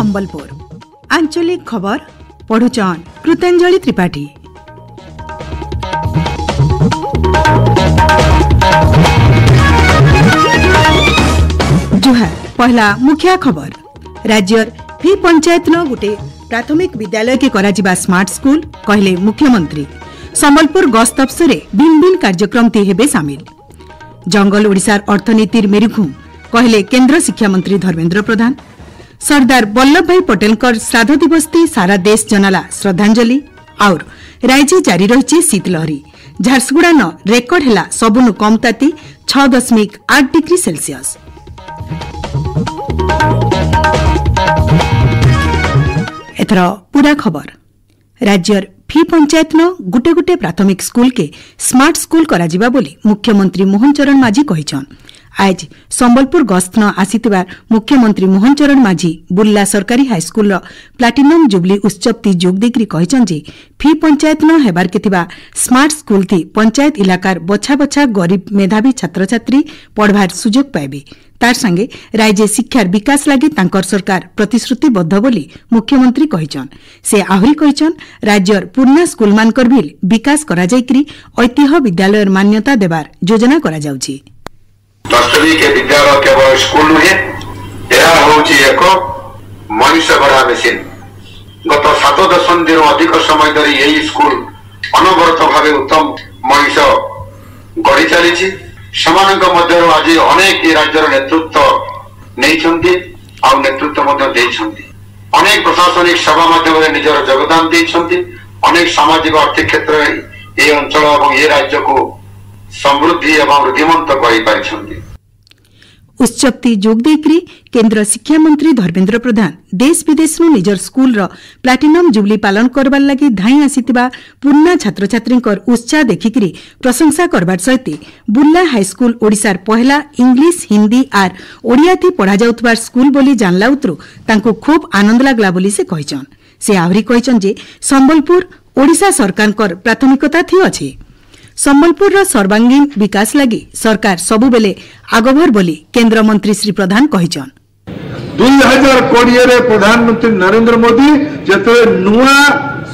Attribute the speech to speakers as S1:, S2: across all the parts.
S1: संबलपुर आंचलिक खबर पढ़ुचन कृतांजलि त्रिपाठी। जुहार पहला मुख्य खबर राज्य फी पंचायत न गोटे प्राथमिक विद्यालय के कराजिबा स्मार्ट स्कूल कहले मुख्यमंत्री। संबलपुर गस्त अवसरे भिन्न भिन्न कार्यक्रम ती हेबे सामिल। जंगल ओडिशार अर्थनीतिर मेरुखुम कहले केंद्र शिक्षा मंत्री धर्मेंद्र प्रधान। सरदार वल्लभ भाई पटेल श्राद्ध दिवस ती सारा देश जनाला श्रद्धांजलि। और राज्य जारी रही शीतलहरी। झारसुगुड़ा न रेकर्ड है सबुनु कम ताती 6.8 डिग्री सेल्सियस। एथर पूरा खबर राज्य फी पंचायत न गुटे गुटे प्राथमिक स्कूल के स्मार्ट स्कूल कराजिबा बोली मुख्यमंत्री मोहन चरण माझी कहिछन। आज संबलपुर गस्त न आसीतिबा मुख्यमंत्री मोहन चरण माझी बुर्ला सरकारी हाईस्कूल प्लाटिनम जुबली उत्सव ती जोग देकरी कहिछन जे फी पंचायत न हेबार के थिबा स्मार्ट स्कूल थी पंचायत इलाकार बछा बछा गरीब मेधावी छात्र छात्री पढ़वार सुजोग पाइबे। तार संगे राज्य शिक्षार विकास लागि तांकर सरकार प्रतिश्रुतिबद्ध बोली मुख्यमंत्री कहिछन। से आहुरी कहिछन राज्यर पूर्णा स्कूल मानकर भी विकास करा जायकरी ऐतिह्य विद्यालय मान्यता देबार योजना करा जाउछि।
S2: वास्तविक विद्यालय केवल स्कूल नुहे, यह होची एक मनुष्य गढ़ा मेसिन। गत 7 दशंधि अधिक समय धरी यही स्कूल अनवरत भाव उत्तम मनुष्य गढ़ी चली। समानक मध्यरु आज अनेक राज्यर नेतृत्व नेइछन्ति और नेतृत्व मध्य देइछन्ति। अनेक प्रशासनिक सेवा माध्यम निजर योगदान देइछन्ति। अनेक सामाजिक आर्थिक क्षेत्र ये अंचल और ये राज्य को समृद्धि एवं वृद्धिमंत करि पारिछन्ति।
S1: उत्सवती जोग देकरी केंद्र शिक्षा मंत्री धर्मेंद्र प्रधान देश विदेश नु निजर स्कूल रो प्लाटिनम जुबली पालन करबार लागि धाई आसीतिबा पूर्णा छात्र छात्रींकर उत्साह देखिकरी प्रशंसा करबार सहित बुर्ला हाईस्कूल ओडिशार पहला इंग्लिश हिंदी आर ओडिया थी पढ़ा जाउतबार स्कूल बोली जानला उतरु तांको खूब आनंद लागला बोली से कहिछन। से आहुरी कहिछन जे संबलपुर ओडिशा सरकारकर प्राथमिकता थी अछि। संबलपुर सर्वांगीण विकास लगी सरकार सबु बेले आगभर बोली केंद्र मंत्री श्री प्रधान कहिछन।
S3: 2020 रे प्रधानमंत्री नरेंद्र मोदी जते नुआ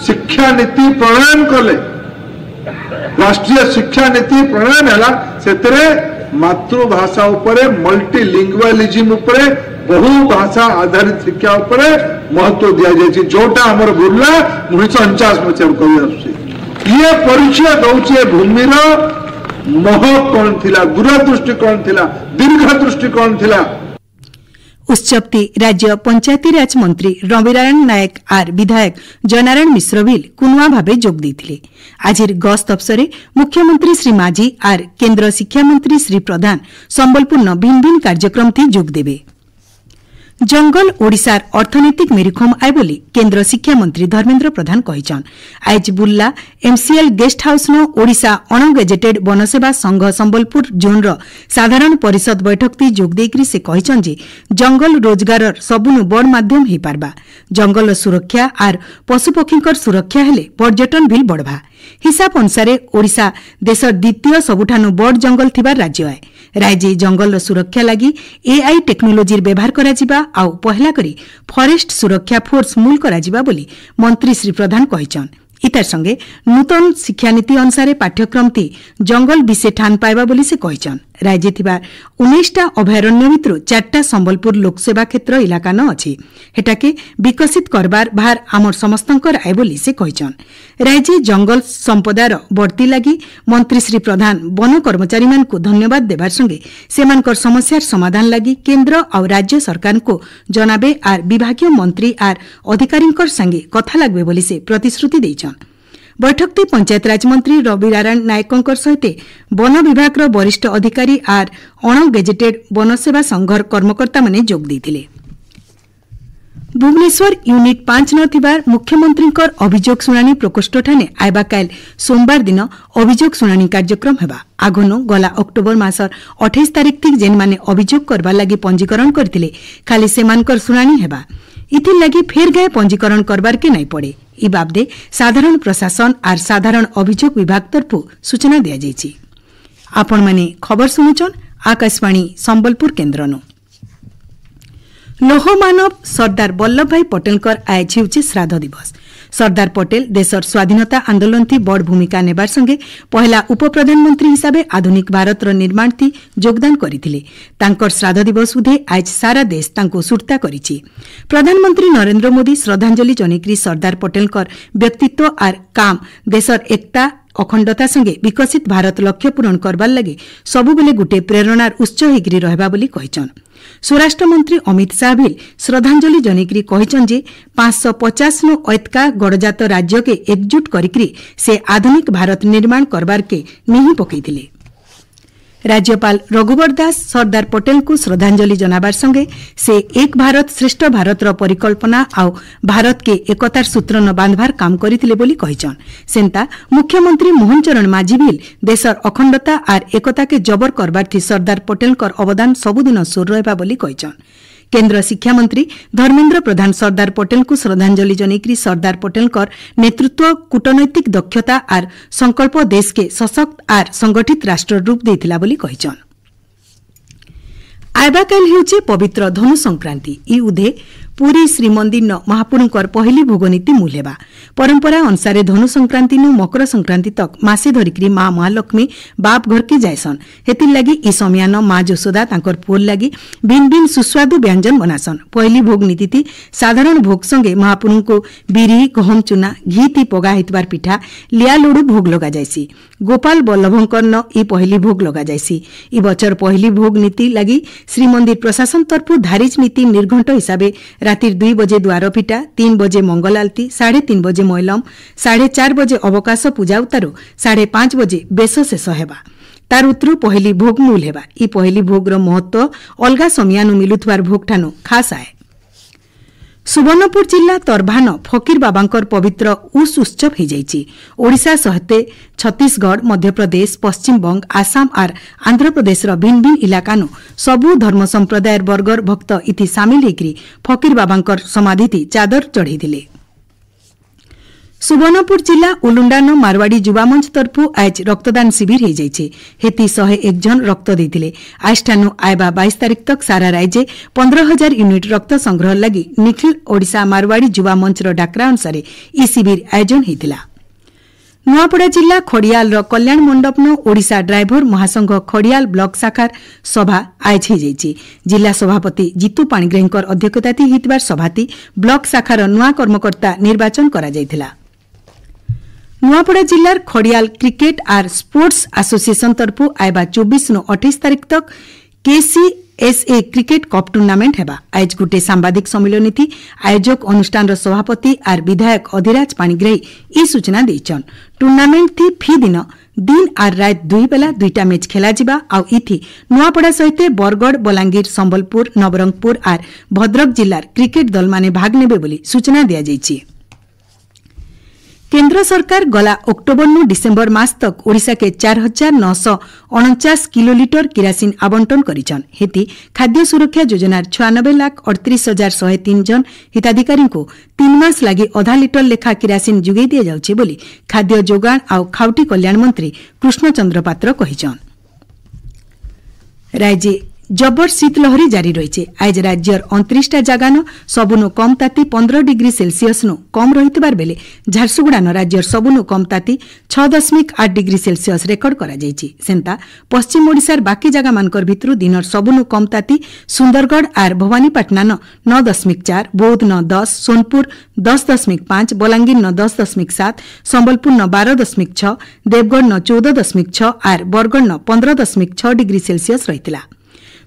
S3: शिक्षा नीति प्रणयन कले, राष्ट्रीय शिक्षा नीति प्रणयन हला सेतरे मातृभाषा उपरे मल्टीलिंगुअलिज्म उपरे बहु भाषा आधारित शिक्षा उपरे महत्व दिया जाय जोटा हमर बुर्ला 1949 में कहि आछी। ये परिचय दौचे भूमिर मोह कौन थिला, दूरदृष्टि कौन थिला, दीर्घ दृष्टिकोण थिला।
S1: उत्सवती राज्य पंचायती राज मंत्री रविनारायण नायक आर विधायक जयनारायण मिश्र भी कुनुआ भावे जोग देथिले। आजिर गस्त अवसरे मुख्यमंत्री श्री माझी आर केंद्र शिक्षा मंत्री श्री प्रधान संबलपुर न भिन्न भिन्न कार्यक्रम थी जोग देबे। जंगल ओडिशार अर्थनैतिक मेरुखम आय बोली केंद्र शिक्षा मंत्री धर्मेंद्र प्रधान कहिछन। आज बुर्ला एमसीएल गेस्ट हाउस न ओडिशा अणगेजेटेड वनसेवा संघ संबलपुर जोन रो साधारण परिषद बैठक ती जोग देकरी से कहिछन जे जंगल रोजगार सबुनु बड़ माध्यम हे पारबा। जंगल सुरक्षा आर पशुपक्षीकर सुरक्षा हेले पर्यटन भी बढ़बा। हिसाब अनुसार ओडिशा देशर द्वितीय सबुठानु बड़ जंगल थिबार राज्य है। राज्य जंगल सुरक्षा लगी एआई टेक्नोलोजी व्यवहार कराजिबा आउ पहला करी फॉरेस्ट सुरक्षा फोर्स मूल कराजिबा बोली मंत्री श्री प्रधान कहिछन। इतार संगे नूतन शिक्षा नीति अनुसार पाठ्यक्रम ती जंगल विषय ठान पाइबा बोली से कहिछन। राज्य थिबा 19टा अभयारण्य भितरु 4टा संबलपुर लोकसेवा क्षेत्र इलाका न अछि। हेटाके विकसित करबार भार आमर समस्तंकर आय बोली से कहिछन। राज्य जंगल संपदार बढ़ती लगी मंत्री श्री प्रधान वन कर्मचारी मान को धन्यवाद देबार संगे सेमानकर समस्यार समाधान लगी केंद्र और राज्य सरकार को जनाबे आर विभागीय मंत्री आर अधिकारींकर संगे कथा लागबे बोली से प्रतिश्रुति दैछन। बैठक ती पंचायत राज मंत्री रविनारायण नायकंकर सहित वन विभाग वरिष्ठ अधिकारी आर अणगेजेटेड वनसेवा संघर कर्मकर्ता माने जोग देथिले। भुवनेश्वर यूनिट 5 न थिबार मुख्यमंत्रींकर अभियोग शुणानी प्रकोष्ठ ठाने आइबा काल सोमवार दिन अभियोग शुणानी कार्यक्रम हेबा। आगनो गला अक्टोबर मासर 28 तारिख तक जेन माने अभियोग करबा लागि पंजीकरण करथिले खाली सेमानकर शुणानी हेबा। इथिर लगी फेर गए पंजीकरण करबार के नहीं पड़े। इ बाबदे साधारण प्रशासन आर साधारण अभियोग विभाग तरफु सूचना दिया जायछि। आपण माने खबर सुनुचन आकाशवाणी संबलपुर केन्द्रनो। लोहमानव सरदार वल्लभ भाई पटेलकर आज होउछि श्राद्ध दिवस। सरदार पटेल देशर स्वाधीनता आंदोलन थी बड़ भूमिका नेबार संगे पहला उप प्रधानमंत्री हिसाबे आधुनिक भारतर निर्माण थी योगदान करथिले। तांकर श्राद्ध दिवस उदे आज सारा देश तांको सुर्ता करिछि। प्रधानमंत्री नरेंद्र मोदी श्रद्धांजलि जनेकरी सरदार पटेलकर व्यक्तित्व आर काम देशर एकता अखंडता संगे विकसित भारत लक्ष्य पूरण करबार लगे सबुबेले गुटे प्रेरणार उत्स होइकरी रहबा बोली कहिछन। स्वराष्ट्र मंत्री अमित शाह भी श्रद्धांजलि जनेकरी कहिछन जे 550 नु ऐतका गणजात राज्य के एकजुट करिकरी से आधुनिक भारत निर्माण करबार के निहि पकैथिले। राज्यपाल रघुवर दास सरदार पटेल को श्रद्धांजलि जनाबार संगे से एक भारत श्रेष्ठ भारतर परिकल्पना आउ भारत के एकतार सूत्र न बांधबार काम करथिले बोली कहिछन। सेंता मुख्यमंत्री मोहन चरण माझी भी देशर अखंडता आर एकता के जबर करबार थी सरदार पटेलकर अवदान सबुदिन सोर रहबा बोली कहिछन। केन्द्र शिक्षा मंत्री धर्मेन्द्र प्रधान सरदार पटेल को श्रद्धांजलि जनेकरी सरदार पटेलकर नेतृत्व कूटनैतिक दक्षता आर संकल्प देश के सशक्त आर संगठित राष्ट्र रूप देथिला बोली कहिछन। आइबाकाल हेउछि पवित्र धनु संक्रांति। ई उदे पुरी श्रीमंदिर महाप्रभुकर पहली भोगनीति मूल हेबा। परंपरा अनुसार धनु संक्रांति नु मकर संक्रांति तक मासे धरिकरी माँ महालक्ष्मी बाप घर के जायसन। हेतिर लगी ई समयान माँ जसोदा तांकर पुओर लगी भिन्न भिन्न सुस्वादु व्यंजन बनासन। पहली भोग नीति थी साधारण भोग संगे महाप्रभु को बिरी गहम चूना घी ती पगा हितबार पिठा लिया लोडू भोग लगा जायसी। गोपाल बल्लभंकर न ई पहली भोग लगा जायसी। ई बचर पहली भोग नीति लगी श्रीमंदिर प्रशासन तरफु धारिज नीति निर्घंट हिसाबे रातिर 2 बजे द्वार फिटा, 3 बजे मंगल आलती, 3:30 बजे मैलम, 4:30 बजे अवकाश पूजा उतारो, 5:30 बजे बेश शेष हेबा। तार उतरु पहली भोग मूल हेबा। ई पहली भोगर महत्व अलगा समयानु मिलुथवार भोग ठानु खास आए। सुवर्णपुर जिला तरभान फकीर बाबांकर पवित्र उस उत्सव हो जाइछि। ओडिशा सहित छत्तीसगढ़, मध्यप्रदेश, पश्चिम बंग, आसाम और आंध्र प्रदेश भिन्न भिन्न इलाकानु सबु धर्म संप्रदाय वर्गर भक्त इति सामिल होकरी फकीर बाबांकर समाधि थी चादर चढ़ी। सुवर्णपुर जिला उलुंडान मारवाड़ी युवा मंच तरफु आज रक्तदान शिविर हो जाइछे। हेती 101 जन रक्त देथिले। आज ठानु आइबा 22 तारिख तक सारा राज्य 15,000 यूनिट रक्त संग्रह लगी निखिल ओडिशा मारवाड़ी युवा मंच डाकरा अनुसार ई शिविर आयोजन होइतिला। नुआपड़ा जिला खड़ियाल कल्याण मंडप न ओडिशा ड्राइवर महासंघ खड़ियाल ब्लॉक शाखार सभा आज हो जाइछि। जिला सभापति जीतू पाणिग्राहींकर अध्यक्षताती हितबार सभाती ब्लॉक शाखार नुआ कर्मकर्ता निर्वाचन करा जाइथिला। नुआपड़ा जिलार खड़ियाल क्रिकेट आर स्पोर्ट्स एसोसिएशन तरफु आइबा 24 नु 28 तारिख तक केसीएसए क्रिकेट कप टूर्नामेंट हेबा। आज गुटे सांबादिक सम्मेलन थी आयोजक अनुष्ठान सभापति आर विधायक अधिराज पाणिग्राही ई सूचना देछन। टूर्नामेंट थी फी दिन आर रात 2 बेला 2टा मैच खेला जिबा। आउ इथि नुआपड़ा सहित बरगढ़, बलांगीर, संबलपुर, नवरंगपुर आर भद्रक जिलार क्रिकेट दल माने भाग नेबे बोली सूचना दिया जाइछि। केंद्र सरकार गला अक्टोबर नु डिसेंबर मास तक ओडिशा के 4,949 किलोलीटर किरासिन आवंटन करिछन। हेती खाद्य सुरक्षा योजनार 96,38,103 जन हिताधिकारी को 3 मास लगी आधा लीटर लेखा किरासिन जुगै दिया जाउछि बोली खाद्य जोगाण आउ खाउटी कल्याण मंत्री कृष्णचंद्र पात्र कहिछन। राज्य जबर शीतलहरी जारी रही। आज राज्यर 29टा जगान सबुनु कम ताती 15 डिग्री सेल्सियस नु कम रहितबार बेले झारसुगुड़ान राज्यर सबुनु कम ताती 6.8 डिग्री सेल्सियस रेकर्ड करा जाइछि। सेंता पश्चिम ओडिशार बाकी जगह मानकर भितरु दिनर सबुनु कम ताती सुंदरगढ़ आर भवानीपाटना 9.4, बौद्ध 10, सोनपुर 10.5, बलांगीर 10.7, संबलपुर 12.6, देवगढ़ 14.6 आर बरगढ़ 15.6 डिग्री सेल्सियस रहितला।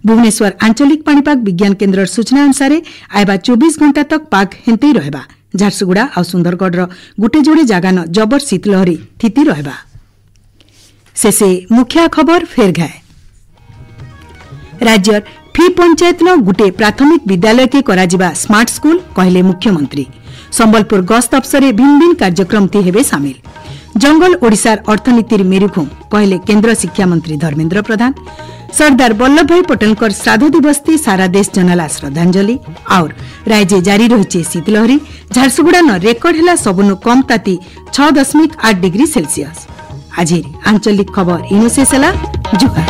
S1: भुवनेश्वर आंचलिक पाणीपाग विज्ञान केन्द्र सूचना अनुसार आइबा 24 घंटा तक पाग हेंते रहबा। झारसुगुड़ा और सुंदरगढ़ गुटे जोड़े जगान जबर शीतलहरी थिति रहबा। शेषे मुख्य खबर फेर घाए। राज्यर फी पंचायत न गुटे प्राथमिक विद्यालय के कराजिबा स्मार्ट स्कूल कहले मुख्यमंत्री। संबलपुर गस्त अवसर भिन्न भिन्न कार्यक्रम थी हेबे सामिल। जंगल ओडिशार अर्थनीतिर मेरुखुम कहले केंद्र शिक्षा मंत्री धर्मेन्द्र प्रधान। सरदार वल्लभ भाई पटेलकर श्राद्ध दिवस थी सारा देश जनाला श्रद्धांजलि। और राज्य जारी रही शीतलहरी। झारसुगुड़ा न रेकर्ड है सबुनु कम ताती 6.8 डिग्री सेल्सियस। आज आंचलिक खबर इनु शेष। जुहा।